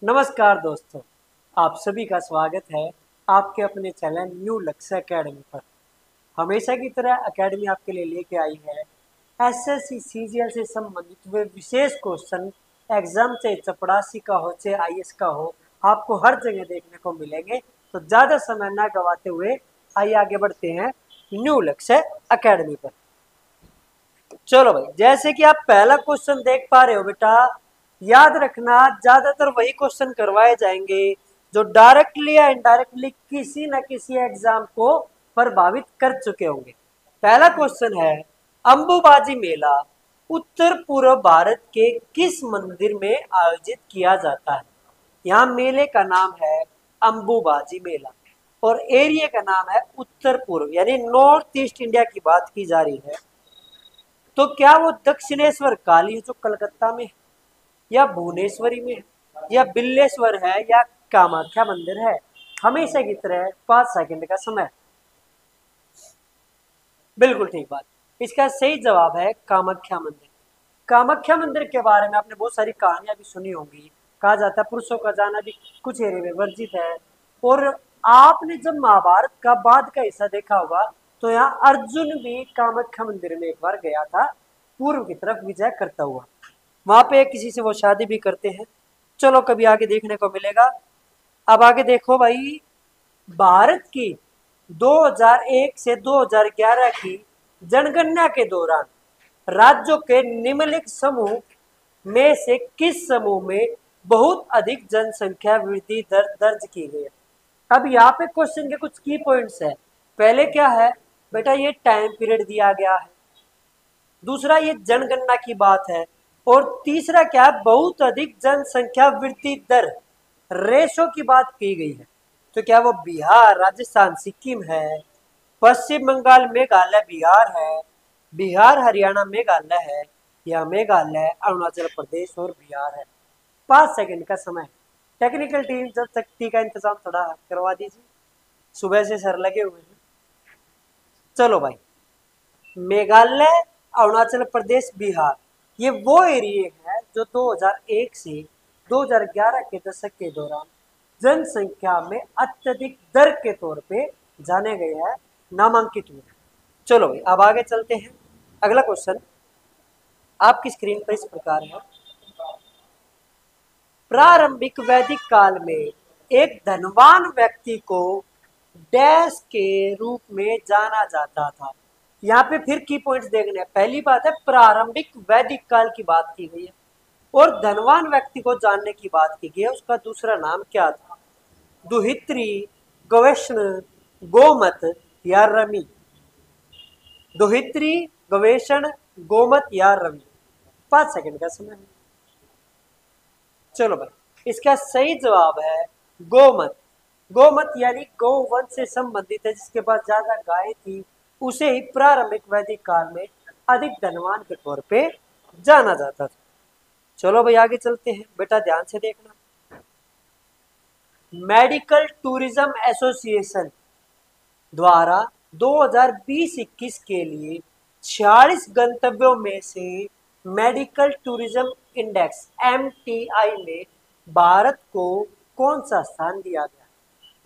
नमस्कार दोस्तों, आप सभी का स्वागत है आपके अपने चैनल न्यू लक्ष्य एकेडमी पर। हमेशा की तरह एकेडमी आपके लिए लेके आई है एसएससी सीजीएल से संबंधित वे विशेष क्वेश्चन। एग्जाम चाहे चपरासी का हो चाहे आईएएस का हो, आपको हर जगह देखने को मिलेंगे। तो ज़्यादा समय ना गवाते हुए आइए आगे बढ़ते हैं न्यू लक्ष्य एकेडमी पर। चलो भाई, जैसे कि आप पहला क्वेश्चन देख पा रहे हो बेटा, याद रखना ज्यादातर वही क्वेश्चन करवाए जाएंगे जो डायरेक्टली या इनडायरेक्टली किसी न किसी एग्जाम को प्रभावित कर चुके होंगे। पहला क्वेश्चन है, अंबुबाजी मेला उत्तर पूर्व भारत के किस मंदिर में आयोजित किया जाता है? यहाँ मेले का नाम है अंबुबाजी मेला और एरिया का नाम है उत्तर पूर्व, यानी नॉर्थ ईस्ट इंडिया की बात की जा रही है। तो क्या वो दक्षिणेश्वर काली है जो कलकत्ता में है, या भुवनेश्वरी में है, या बिल्लेश्वर है, या कामाख्या मंदिर है? हमेशा की तरह 5 सेकंड का समय। बिल्कुल ठीक बात। इसका सही जवाब है कामाख्या मंदिर। कामाख्या मंदिर के बारे में आपने बहुत सारी कहानियां भी सुनी होंगी। कहा जाता है पुरुषों का जाना भी कुछ एरिया में वर्जित है। और आपने जब महाभारत का बाद का हिस्सा देखा होगा तो यहाँ अर्जुन भी कामाख्या मंदिर में एक बार गया था, पूर्व की तरफ विजय करता हुआ। वहां पे किसी से वो शादी भी करते हैं। चलो कभी आगे देखने को मिलेगा। अब आगे देखो भाई, भारत की 2001 से 2011 की जनगणना के दौरान राज्यों के निम्नलिखित समूह में से किस समूह में बहुत अधिक जनसंख्या वृद्धि दर दर्ज की गई है? अब यहाँ पे क्वेश्चन के कुछ की पॉइंट्स है। पहले क्या है बेटा, ये टाइम पीरियड दिया गया है। दूसरा, ये जनगणना की बात है। और तीसरा क्या है, बहुत अधिक जनसंख्या वृद्धि दर रेशो की बात की गई है। तो क्या वो बिहार, राजस्थान, सिक्किम है, पश्चिम बंगाल, मेघालय, बिहार है, बिहार, हरियाणा, मेघालय है, या मेघालय, अरुणाचल प्रदेश और बिहार है? 5 सेकंड का समय। टेक्निकल टीम जब तक टी का इंतजाम थोड़ा करवा दीजिए, सुबह से सर लगे हुए हैं। चलो भाई, मेघालय, अरुणाचल प्रदेश, बिहार, ये वो एरिया है जो 2001 से 2011 के दशक के दौरान जनसंख्या में अत्यधिक दर के तौर पे जाने गए हैं, नामांकित हुए हैं। चलो भाई, अब आगे चलते हैं। अगला क्वेश्चन आपकी स्क्रीन पर इस प्रकार है, प्रारंभिक वैदिक काल में एक धनवान व्यक्ति को डैश के रूप में जाना जाता था। यहाँ पे फिर की पॉइंट्स देखने हैं। पहली बात है, प्रारंभिक वैदिक काल की बात की गई है और धनवान व्यक्ति को जानने की बात की गई है। उसका दूसरा नाम क्या था? दुहित्री, गवेषण, गोमत या रवि? दुहित्री, गवेषण, गोमत या रवि? 5 सेकंड का समय है। चलो भाई, इसका सही जवाब है गोमत। गोमत यानी गौवंश से संबंधित है, जिसके पास ज्यादा गाय थी उसे ही प्रारंभिक वैदिक काल में अधिक धनवान के तौर पे जाना जाता था। चलो भाई आगे चलते हैं, बेटा ध्यान से देखना। मेडिकल टूरिज्म एसोसिएशन द्वारा 2020-21 के लिए 46 गंतव्यों में से मेडिकल टूरिज्म इंडेक्स एमटीआई में भारत को कौन सा स्थान दिया गया?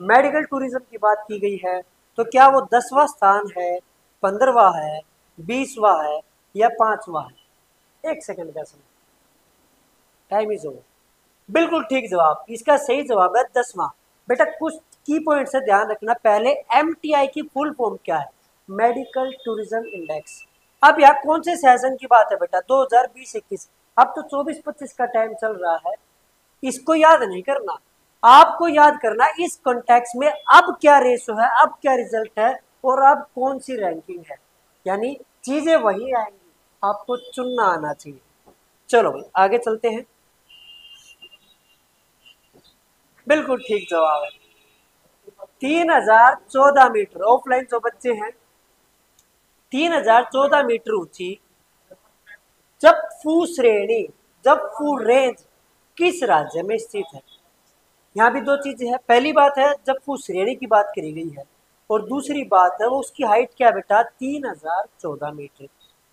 मेडिकल टूरिज्म की बात की गई है, तो क्या वो 10वां स्थान है, 15वां है, 20वां है, या 5वां है? 1 सेकंड का समय, टाइम इज ओवर। बिल्कुल ठीक जवाब। इसका सही जवाब है 10वां। बेटा कुछ की पॉइंट से ध्यान रखना। पहले एमटीआई की फुल फॉर्म क्या है? Medical tourism index. अब यहाँ कौन से सेशन की बात है बेटा? 2020-21। अब तो 24-25 का टाइम चल रहा है। इसको याद नहीं करना, आपको याद करना इस कॉन्टेक्स्ट में अब क्या रेशो है, अब क्या रिजल्ट है, और अब कौन सी रैंकिंग है। यानी चीजें वही आएंगी, आपको चुनना आना चाहिए। चलो भाई आगे चलते हैं। बिल्कुल ठीक जवाब है 3014 मीटर। ऑफलाइन जो बच्चे हैं, 3014 मीटर ऊंची जपफू श्रेणी, जपफू रेंज किस राज्य में स्थित है? यहाँ भी दो चीजें हैं। पहली बात है जपफू श्रेणी की बात करी गई है, और दूसरी बात है वो उसकी हाइट क्या बेटा? 3014 मीटर।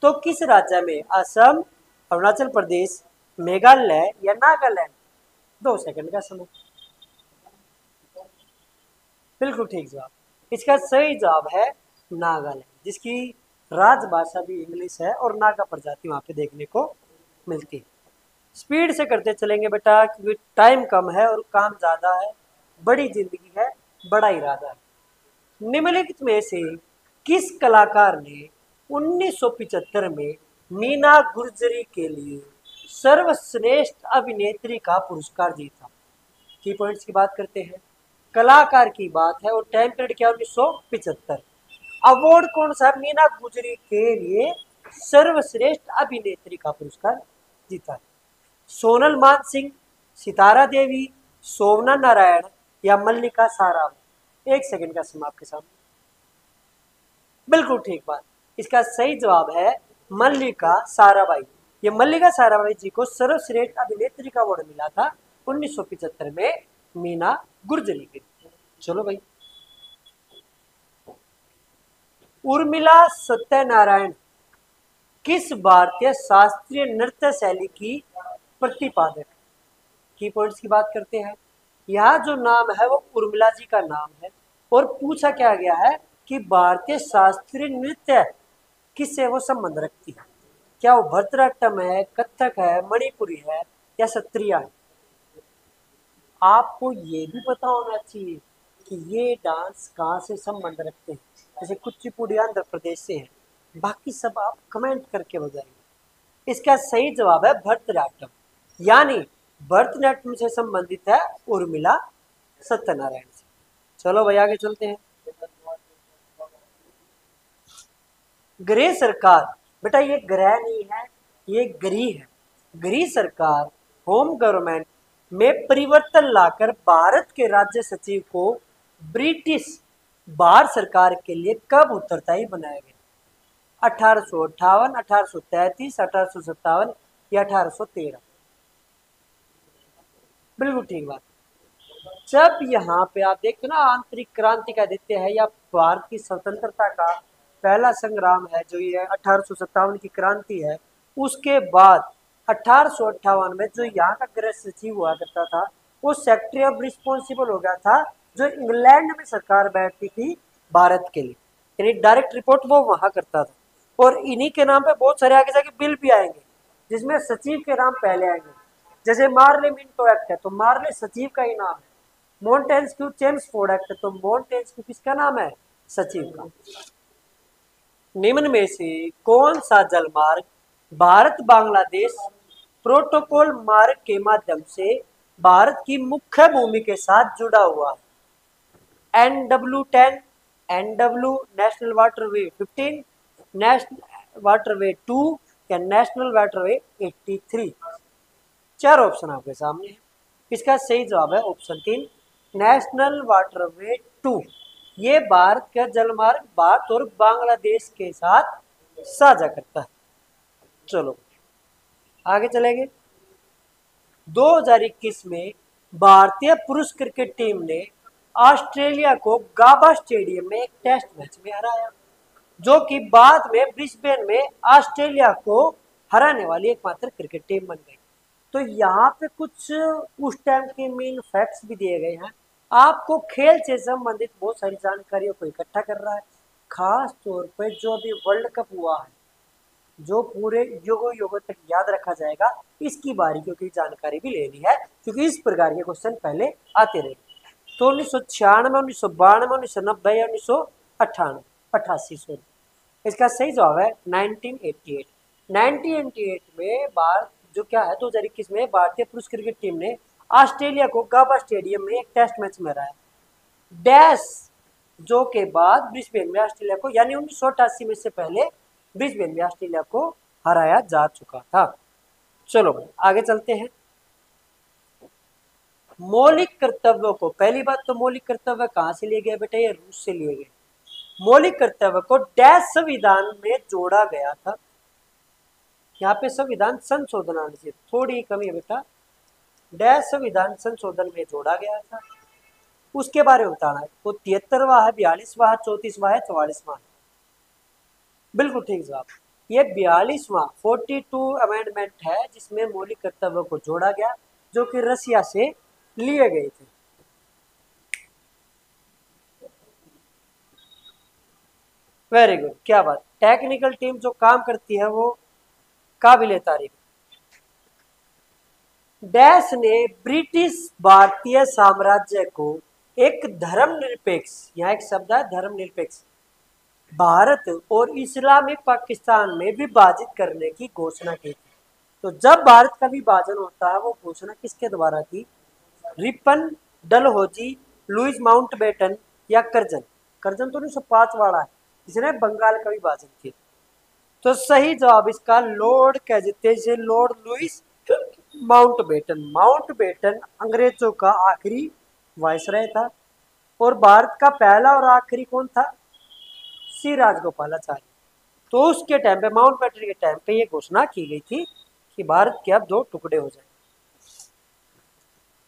तो किस राज्य में? असम, अरुणाचल प्रदेश, मेघालय या नागालैंड? 2 सेकंड का समय। बिल्कुल ठीक जवाब। इसका सही जवाब है नागालैंड, जिसकी राजभाषा भी इंग्लिश है और नागा प्रजाति वहां पे देखने को मिलती है। स्पीड से करते चलेंगे बेटा, क्योंकि टाइम कम है और काम ज्यादा है। बड़ी जिंदगी है, बड़ा इरादा है। निम्नलिखित में से किस कलाकार ने 1975 में मीना गुर्जरी के लिए सर्वश्रेष्ठ अभिनेत्री का पुरस्कार जीता? की पॉइंट्स की बात करते हैं, कलाकार की बात है और टाइम पीरियड क्या, 1975। अवार्ड कौन सा? मीना गुजरी के लिए सर्वश्रेष्ठ अभिनेत्री का पुरस्कार जीता है। सोनल मानसिंह, सितारा देवी, सोमना नारायण या मल्लिका साराभाई? 1 सेकंड का समय आपके सामने। बिल्कुल ठीक बात। इसका सही जवाब है मल्लिका साराभाई। ये मल्लिका साराभाई जी को सर्वश्रेष्ठ अभिनेत्री का अवार्ड मिला था 1975 में मीना गुर्जरी के। चलो भाई, उर्मिला सत्यनारायण किस भारतीय शास्त्रीय नृत्य शैली की प्रतिपादक? की पॉइंट्स की बात करते हैं। यहाँ जो नाम है वो उर्मिला जी का नाम है और पूछा क्या गया है कि भारतीय शास्त्रीय नृत्य किससे वो संबंध रखती है? क्या वो भरतनाट्यम है, कथक है, मणिपुरी है या सत्रिया है? आपको ये भी पता होना चाहिए कि ये डांस कहाँ से संबंध रखते हैं। जैसे कुचिपुड़ी आंध्र प्रदेश से है, बाकी सब आप कमेंट करके बताइए। इसका सही जवाब है भरतनाट्यम, यानी भरतनाट्यम से संबंधित है उर्मिला सत्यनारायण से। चलो भाई आगे चलते हैं। गृह सरकार, बेटा ये ग्रह नहीं है, ये गृह है। गृह सरकार होम गवर्नमेंट में परिवर्तन लाकर भारत के राज्य सचिव को ब्रिटिश भारत सरकार के लिए कब उत्तरदायी बनाया गया? 1858, 1833, 1857 या 1813? बिल्कुल ठीक बात। जब यहाँ पे आप देखते हो ना, आंतरिक क्रांति का आदित्य है या भारत की स्वतंत्रता का पहला संग्राम है, जो ये 1857 की क्रांति है, उसके बाद 1858 में जो यहाँ का गृह सचिव हुआ करता था वो सेक्रेटरी ऑफ रिस्पॉन्सिबल हो गया था, जो इंग्लैंड में सरकार बैठती थी भारत के लिए, यानी डायरेक्ट रिपोर्ट वो वहां करता था। और इन्हीं के नाम पे बहुत सारे आगे जाके बिल भी आएंगे जिसमें सचिव के नाम पहले आएंगे। जैसे मार्ले मिंटो एक्ट है तो मार्ले सचिव का ही नाम है। मॉन्टेस्क्यू चेम्सफोर्ड एक्ट है तो मॉन्टेस्क्यू किसका नाम है? सचिव का। निम्न में से कौन सा जलमार्ग भारत बांग्लादेश प्रोटोकॉल मार्ग के माध्यम से भारत की मुख्य भूमि के साथ जुड़ा हुआ है? NW10, NW national waterway 15, national waterway 2 या नेशनल वाटरवे 83? 4 ऑप्शन आपके सामने है। इसका सही जवाब है ऑप्शन 3, नेशनल वाटरवे 2। ये भारत का जलमार्ग भारत और बांग्लादेश के साथ साझा करता है। चलो आगे चलेंगे। 2021 में भारतीय पुरुष क्रिकेट टीम ने ऑस्ट्रेलिया को गाबा स्टेडियम में एक टेस्ट मैच में हराया, जो कि बाद में ब्रिस्बेन में ऑस्ट्रेलिया को हराने वाली एकमात्र क्रिकेट टीम बन गई। तो यहाँ पे कुछ उस टाइम के मेन फैक्ट्स भी दिए गए हैं। आपको खेल से संबंधित बहुत सारी जानकारियों को इकट्ठा कर रहा है, खास तौर पर जो अभी वर्ल्ड कप हुआ है, जो पूरे युगों युगों तक याद रखा जाएगा, इसकी बारीकियों की जानकारी भी लेनी है, क्योंकि इस प्रकार के क्वेश्चन पहले आते रहे। तो 1996, 1992, 1990 या 1988 सॉरी, इसका सही जवाब है 1988। 1988 में भारत जो क्या है 2021 में भारतीय पुरुष क्रिकेट टीम ने ऑस्ट्रेलिया को गाबा स्टेडियम में एक टेस्ट मैच में हराया, डैश जो के बाद ब्रिस्बेन में ऑस्ट्रेलिया को, यानी 1988 में से पहले ब्रिस्बेन में ऑस्ट्रेलिया को हराया जा चुका था। चलो आगे चलते हैं। मौलिक कर्तव्यों को, पहली बात तो मौलिक कर्तव्य कहां से लिए गए बेटा? ये रूस से लिए गए। मौलिक कर्तव्य को डैश संविधान में जोड़ा गया था। यहाँ पे संविधान संशोधन आने से थोड़ी कमी है बेटा, डैश संविधान संशोधन में जोड़ा गया था, उसके बारे में बताना है। वो 73वां है, 42वां है, 34वां है, 44वां है? बिल्कुल ठीक जवाब। ये 42वां 42 अमेंडमेंट है जिसमें मौलिक कर्तव्यों को जोड़ा गया, जो कि रसिया से लिए गए थे। वेरी गुड, क्या बात। टेक्निकल टीम जो काम करती है वो काबिले तारीफ। डैश ने ब्रिटिश भारतीय साम्राज्य को एक धर्मनिरपेक्ष, यहाँ एक शब्द है धर्मनिरपेक्ष, भारत और इस्लामी पाकिस्तान में विभाजित करने की घोषणा की थी। तो जब भारत का विभाजन होता है वो घोषणा किसके द्वारा थी? रिपन, डलहौजी, लुइस माउंटबेटन या कर्जन? कर्जन तो 1905 वाला है, जिसने बंगाल का विभाजन किया। तो सही जवाब इसका लॉर्ड कैजिटेज, लॉर्ड लुइस माउंटबेटन। माउंटबेटन अंग्रेजों का आखिरी वायसराय था। और भारत का पहला और आखिरी कौन था? सी राजगोपालाचारी। तो उसके टाइम पे, माउंटबेटन के टाइम पे ये घोषणा की गई थी कि भारत के अब दो टुकड़े हो जाए।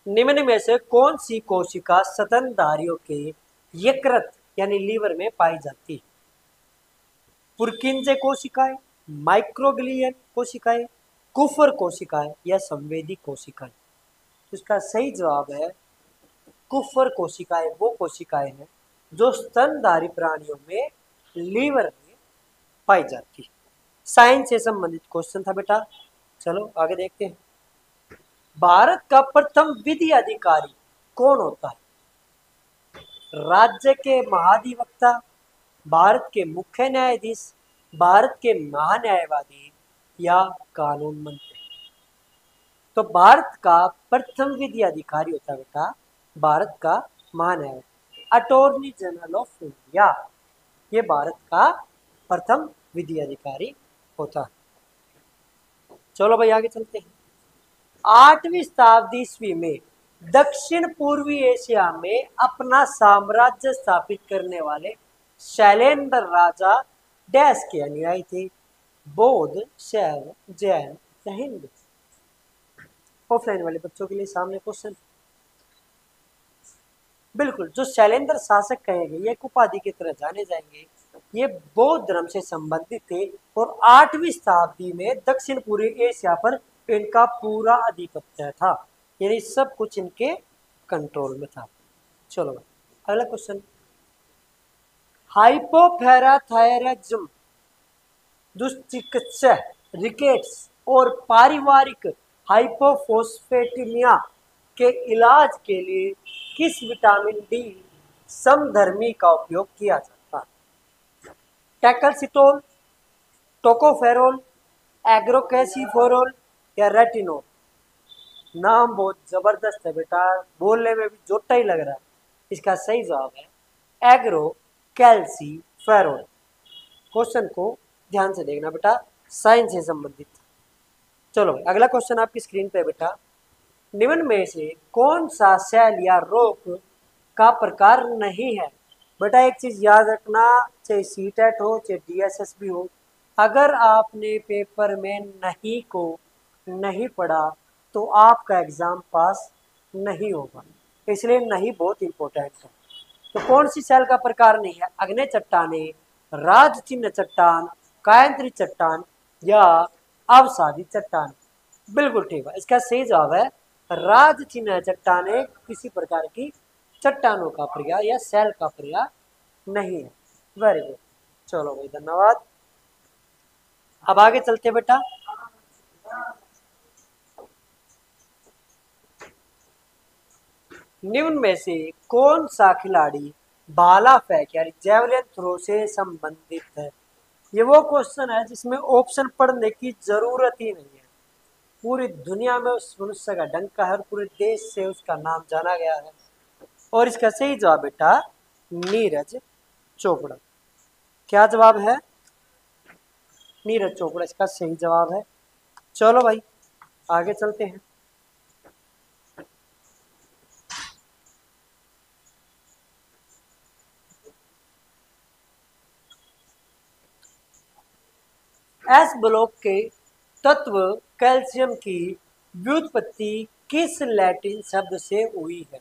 निम्न में से कौन सी कोशिका स्तनधारियों के यकृत यानी लीवर में पाई जाती है? पुरकिंजे कोशिकाएं, माइक्रोग्लियन कोशिकाएं, कुफर कोशिकाएं या संवेदी कोशिकाएं? तो इसका सही जवाब है कुफर कोशिकाएं। वो कोशिकाएं हैं जो स्तनधारी प्राणियों में लीवर में पाई जाती है। साइंस से संबंधित क्वेश्चन था बेटा। चलो आगे देखते हैं। भारत का प्रथम विधि अधिकारी कौन होता है? राज्य के महाधिवक्ता, भारत के मुख्य न्यायाधीश, भारत के महान्यायवादी या कानून मंत्री? तो भारत का प्रथम विधि अधिकारी होता है बेटा भारत का महान्यायवादी, अटॉर्नी जनरल ऑफ इंडिया। ये भारत का प्रथम विधि अधिकारी होता है। चलो भाई आगे चलते हैं। 8वीं शताब्दी ईस्वी में दक्षिण पूर्वी एशिया में अपना साम्राज्य स्थापित करने वाले शैलेंद्र राजा डैश के अनुयायी थे? बौद्ध, शैव, जैन या हिंदू? ऑफलाइन वाले बच्चों के लिए सामने क्वेश्चन। बिल्कुल, जो शैलेंद्र शासक कहे गए एक उपाधि की तरह जाने जाएंगे, ये बौद्ध धर्म से संबंधित थे और 8वीं शताब्दी में दक्षिण पूर्वी एशिया पर इनका पूरा आधिपत्य था, यानी सब कुछ इनके कंट्रोल में था। चलो अगला क्वेश्चन। हाइपोपैराथायरिज्म, दुष्चिकित्सा, रिकेट्स और पारिवारिक हाइपोफोस्फेटेमिया के इलाज के लिए किस विटामिन डी समधर्मी का उपयोग किया जाता है? टैकलसिटोल, टोकोफेरोल, एग्रोकैसिफोरोल या रेटिनोल? नाम बहुत जबरदस्त है बेटा, बोलने में भी जोटा ही लग रहा है। इसका सही जवाब है एग्रोकैल्सीफेरोल। क्वेश्चन को ध्यान से देखना बेटा, साइंस से संबंधित। चलो अगला क्वेश्चन आपकी स्क्रीन पे बेटा। निम्न में से कौन सा सेल या रोग का प्रकार नहीं है? बेटा एक चीज याद रखना, चाहे सीटेट हो चाहे डीएसएस भी हो, अगर आपने पेपर में नहीं को नहीं पढ़ा तो आपका एग्जाम पास नहीं होगा, इसलिए नहीं बहुत इंपॉर्टेंट है। तो कौन सी सेल का प्रकार नहीं है? अग्नि चट्टाने, राज चिन्ह चट्टान, कायंत्री चट्टान या अवसादी चट्टान? बिल्कुल ठीक है, इसका सही जवाब है राज चिन्ह चट्टाने किसी प्रकार की चट्टानों का प्रकार या सेल का प्रकार नहीं है। वेरी गुड, चलो भाई धन्यवाद। अब आगे चलते बेटा। निम्न में से कौन सा खिलाड़ी भाला फेंक यानी जेवलिन थ्रो से संबंधित है? ये वो क्वेश्चन है जिसमें ऑप्शन पढ़ने की जरूरत ही नहीं है। पूरी दुनिया में उस मनुष्य का डंका है, पूरे देश से उसका नाम जाना गया है। और इसका सही जवाब बेटा नीरज चोपड़ा। क्या जवाब है? नीरज चोपड़ा इसका सही जवाब है। चलो भाई आगे चलते हैं। एस ब्लॉक के तत्व कैल्शियम की व्युत्पत्ति किस लैटिन शब्द से हुई है?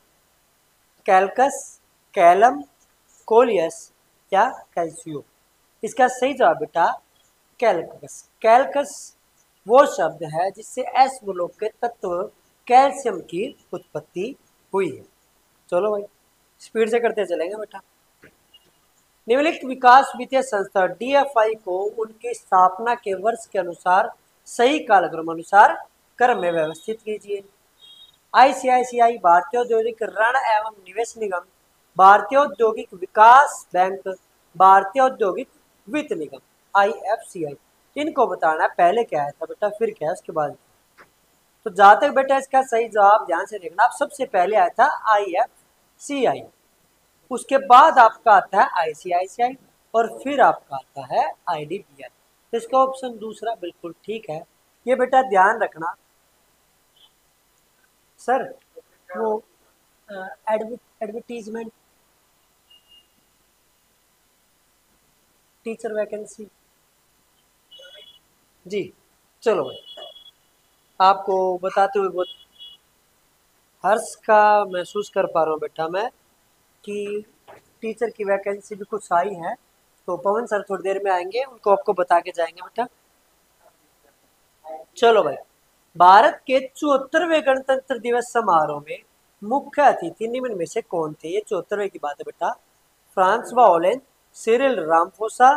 कैल्कस, कैलम, कोलियस या कैल्सियो? इसका सही जवाब बेटा कैल्कस। कैल्कस वो शब्द है जिससे एस ब्लॉक के तत्व कैल्शियम की उत्पत्ति हुई है। चलो भाई स्पीड से करते चलेंगे बेटा। निम्नलिखित विकास वित्तीय संस्था डीएफआई को उनकी स्थापना के वर्ष के अनुसार सही कालक्रम अनुसार क्रम में व्यवस्थित कीजिए। आईसीआईसीआई भारतीय औद्योगिक ऋण एवं निवेश निगम, भारतीय औद्योगिक विकास बैंक, भारतीय औद्योगिक वित्त निगम आईएफसीआई। इनको बताना है पहले क्या आया था बेटा, फिर क्या है उसके बाद। तो जहां तक बेटा इसका सही जवाब ध्यान से देखना, आप सबसे पहले आया था आईएफसीआई, उसके बाद आपका आता है आईसीआईसीआई और फिर आपका आता है आईडीबीआई। तो इसका ऑप्शन दूसरा बिल्कुल ठीक है। ये बेटा ध्यान रखना सर, वो एडवर्टीजमेंट टीचर वैकेंसी जी। चलो भाई आपको बताते हुए बहुत हर्ष का महसूस कर पा रहा हूँ बेटा मैं कि टीचर की वैकेंसी भी कुछ आई है। तो पवन सर थोड़ी देर में आएंगे, उनको आपको बता के जाएंगे बेटा। चलो भाई, भारत के 74वें गणतंत्र दिवस समारोह में मुख्य अतिथि निम्न में से कौन थे? ये 74वें की बात है बेटा। Francois Hollande, Cyril Ramaphosa,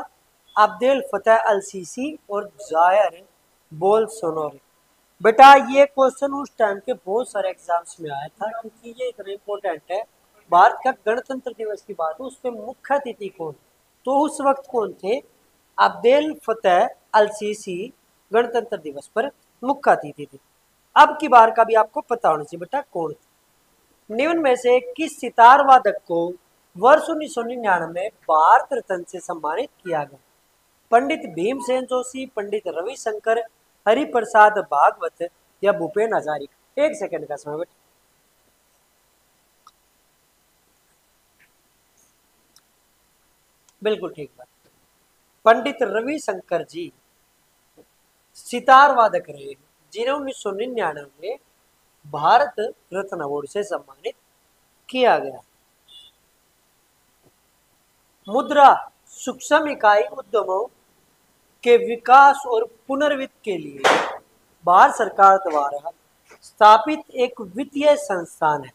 Abdel Fattah al Sisi और जायर बोल्सोनारो। बेटा ये क्वेश्चन उस टाइम के बहुत सारे एग्जाम्स में आया था, क्योंकि ये इतना इम्पोर्टेंट है। भारत का गणतंत्र दिवस की बात है, उस पर मुख्य अतिथि कौन, तो उस वक्त कौन थे? अब्देल फतेह अल सीसी गणतंत्र दिवस पर मुख्य अतिथि थे। अब की बार का भी आपको पता होना चाहिए बेटा कौन थे। निम्न में से किस सितार वादक को वर्ष 1999 में भारत रत्न से सम्मानित किया गया? पंडित भीमसेन जोशी, पंडित रविशंकर, हरिप्रसाद भागवत या भूपेन हजारिका? एक सेकंड का समय बेटा। बिल्कुल ठीक बात, पंडित रविशंकर जी सितार वादक रहे जिन्हें 1999 में भारत रत्न अवार्ड से सम्मानित किया गया। मुद्रा सूक्ष्म इकाई उद्यमों के विकास और पुनर्वित्त के लिए भारत सरकार द्वारा स्थापित एक वित्तीय संस्थान है।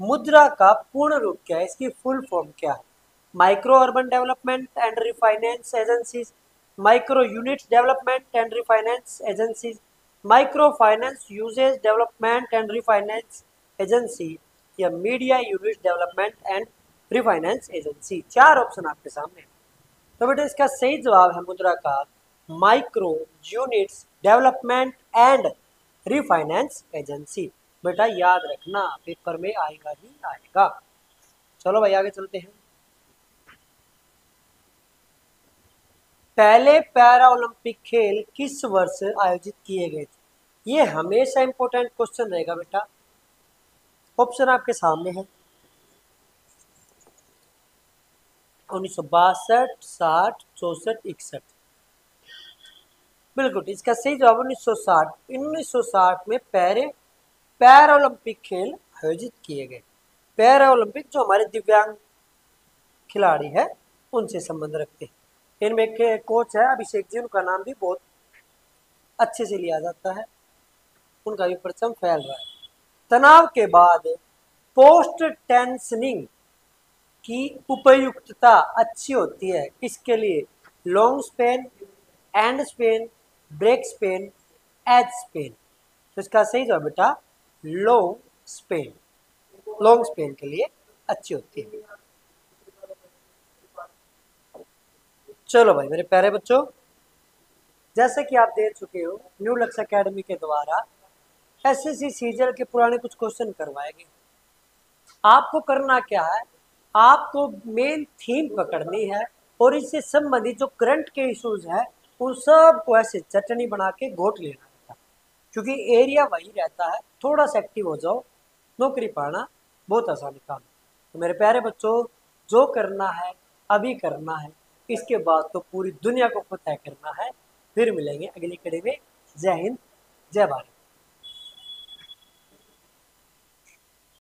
मुद्रा का पूर्ण रूप क्या है, इसकी फुल फॉर्म क्या है? Micro urban development and refinance agencies, micro units development and refinance agencies, micro finance uses development and refinance agency या media unit development and refinance agency. चार ऑप्शन आपके सामने है। तो बेटा इसका सही जवाब है मुद्रा का micro units development and refinance agency. बेटा याद रखना, पेपर में आएगा ही आएगा। चलो भाई आगे चलते हैं। पहले पैरा ओलंपिक खेल किस वर्ष आयोजित किए गए थे? ये हमेशा इंपॉर्टेंट क्वेश्चन रहेगा बेटा। ऑप्शन आपके सामने है 1962, 60, 64, 61। बिल्कुल इसका सही जवाब 1960। 1960 में पैरा ओलंपिक खेल आयोजित किए गए। पैरा ओलंपिक जो हमारे दिव्यांग खिलाड़ी है उनसे संबंध रखते हैं। इनमें के कोच है अभिषेक जी, उनका नाम भी बहुत अच्छे से लिया जाता है, उनका भी परचम फैल रहा है। तनाव के बाद पोस्ट टेंशनिंग की उपयुक्तता अच्छी होती है किसके लिए? Long span, end span, break span, age span. तो इसका सही जवाब बेटा लॉन्ग स्पेन, लॉन्ग स्पेन के लिए अच्छी होती है। चलो भाई मेरे प्यारे बच्चों, जैसे कि आप देख चुके हो न्यू लक्ष्य एकेडमी के द्वारा एसएससी सीजीएल के पुराने कुछ क्वेश्चन करवाए गए। आपको करना क्या है, आपको मेन थीम पकड़नी है और इससे संबंधित जो करंट के इश्यूज है उन सब को ऐसे चटनी बना के घोट लेना रहता है, क्योंकि एरिया वही रहता है। थोड़ा सा एक्टिव हो जाओ, नौकरी पाना बहुत आसान काम है। तो मेरे प्यारे बच्चों, जो करना है अभी करना है, इसके बाद तो पूरी दुनिया को फतह करना है। फिर मिलेंगे अगली कड़ी में। जय हिंद, जय भारत।